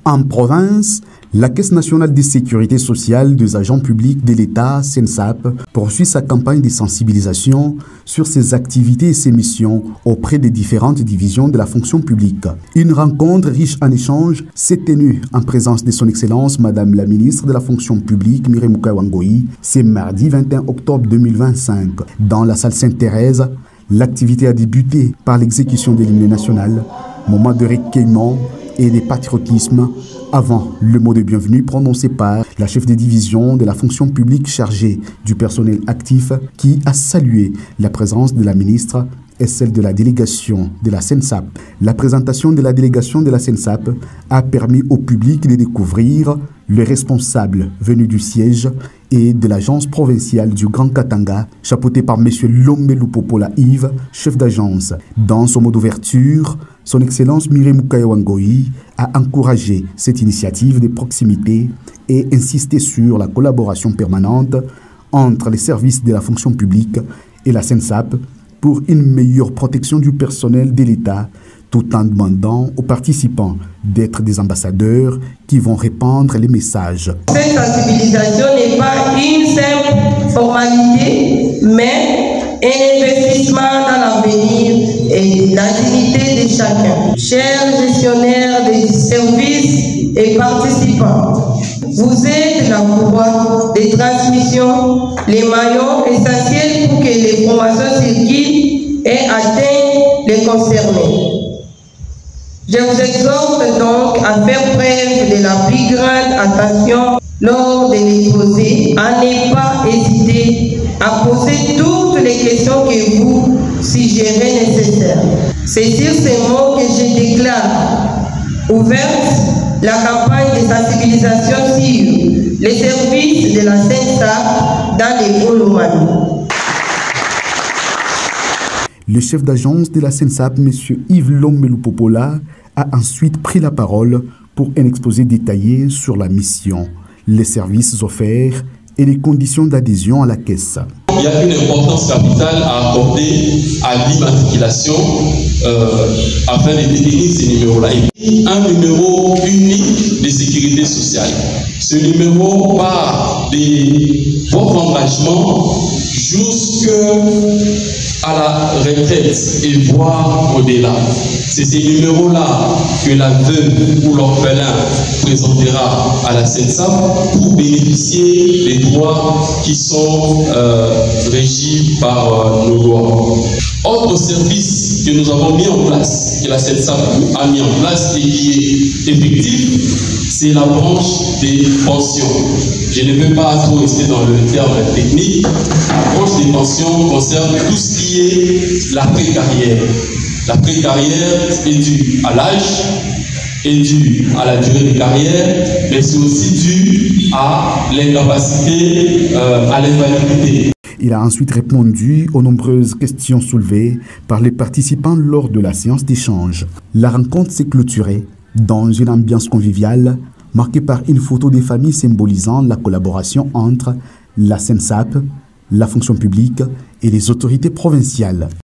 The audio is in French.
En province, la Caisse nationale de sécurité sociale des agents publics de l'État, CNSAP, poursuit sa campagne de sensibilisation sur ses activités et ses missions auprès des différentes divisions de la fonction publique. Une rencontre riche en échanges s'est tenue en présence de son Excellence Madame la ministre de la fonction publique, Mireille Moukawangoï, ce mardi 21 octobre 2025. Dans la salle Sainte-Thérèse, l'activité a débuté par l'exécution de l'hymne national, moment de recueillement et de patriotisme avant le mot de bienvenue prononcé par la chef de division de la fonction publique chargée du personnel actif qui a salué la présence de la ministre et celle de la délégation de la CNSAP. La présentation de la délégation de la CNSAP a permis au public de découvrir le responsable venu du siège et de l'agence provinciale du Grand Katanga, chapeauté par M. Lombelou Popola Yves, chef d'agence. Dans son mot d'ouverture, son Excellence Mireille Moukawangoï a encouragé cette initiative de proximité et insisté sur la collaboration permanente entre les services de la fonction publique et la CNSAP pour une meilleure protection du personnel de l'État, tout en demandant aux participants d'être des ambassadeurs qui vont répandre les messages. Cette sensibilisation n'est pas une simple formalité, mais un investissement dans l'avenir et la dignité de chacun. Chers gestionnaires des services et participants, vous êtes la courroie de transmission, les maillons essentiels pour que les formations circulent et atteignent les concernés. Je vous exhorte donc à faire preuve de la plus grande attention lors de l'exposé, à ne pas hésiter à poser toutes les questions que vous suggérez nécessaires. C'est sur ces mots que je déclare ouverte la campagne de sensibilisation sur les services de la CNSAP dans les Hauts-Lomami. Le chef d'agence de la CNSAP, M. Yves Lombelou Popola, a ensuite pris la parole pour un exposé détaillé sur la mission, les services offerts et les conditions d'adhésion à la caisse. Il y a une importance capitale à accorder à l'immatriculation afin de définir ces numéros-là. Un numéro unique de sécurité sociale. Ce numéro part de votre engagement jusqu'à la retraite et voire au-delà. C'est ces numéros-là que la veuve ou l'orphelin présentera à la CNSAP pour bénéficier des droits qui sont régis par nos lois. Autre service que nous avons mis en place, que la CNSAP a mis en place et qui est effectif, c'est la branche des pensions. Je ne vais pas trop rester dans le terme technique. La branche des pensions concerne tout ce qui est l'après-carrière. L'après-carrière est due à l'âge, est due à la durée de carrière, mais c'est aussi dû à l'incapacité, à l'invalidité. Il a ensuite répondu aux nombreuses questions soulevées par les participants lors de la séance d'échange. La rencontre s'est clôturée dans une ambiance conviviale marquée par une photo des familles symbolisant la collaboration entre la CNSAP, la fonction publique et les autorités provinciales.